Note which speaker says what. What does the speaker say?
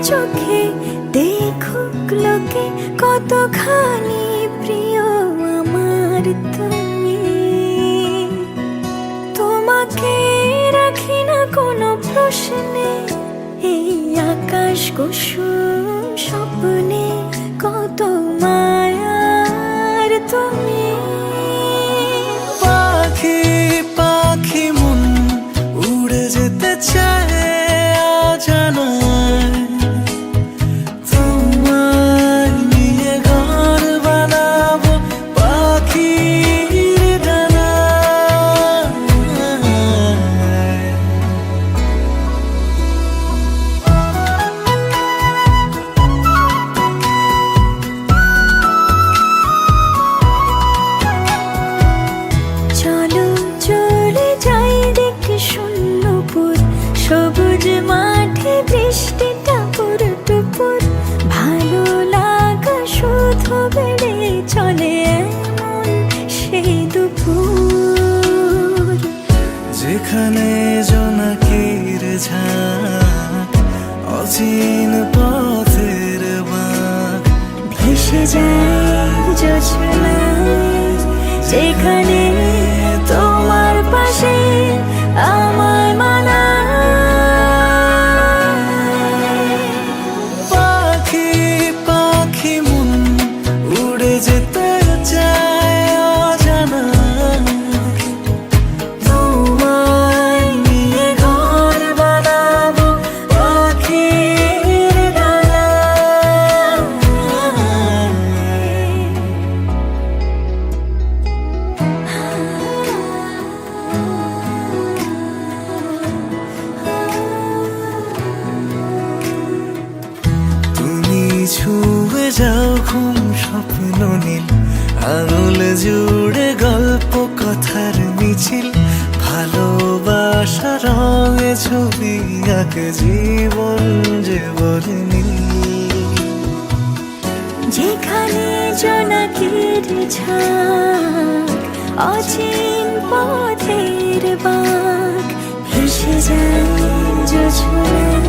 Speaker 1: চোখে দেখুক লোকে কতখানি প্রিয় আমার তুমি। তোমাকে রাখি না কোনো প্রশ্নে, এই আকাশ কুসুম স্বপ্নে কত মায়ার তুমি।
Speaker 2: পাখি পাখি মন উড়ে যেতে চায় অজানায়, তোমায় নিয়ে ঘর বানাবো পাখির ডানায়।
Speaker 1: চলো চলে যাই দেখে শূন্যপুর, সবুজ মাঠে বৃষ্টি টাপুর টুপুর, ভালো লাগা শুধু বেড়ে চলে এমন সেই দুপুর।
Speaker 2: যেখানে জোনাকির ঝাঁক, অচিন পথের বাঁক,
Speaker 1: ভেসে যায় জোছনায়, যেখানে তোমার পাশে আমায় মানায়।
Speaker 2: পাখি পাখি মন উড়ে যেতে চায় অজানায়, তোমায় নিয়ে ঘর বানাবো পাখির ডানায়। তুমি ছুঁয়ে যাও ঘুম স্বপ্ন নীল, আঙুল জুড়ে গল্প কথার মিছিল, ভালোবাসা রঙে ছবি আঁকে জীবন যে বলে নীল।
Speaker 1: যেখানে জোনাকির ঝাঁক, অচিন পথের বাঁক, ভেসে যায় জোছনায়,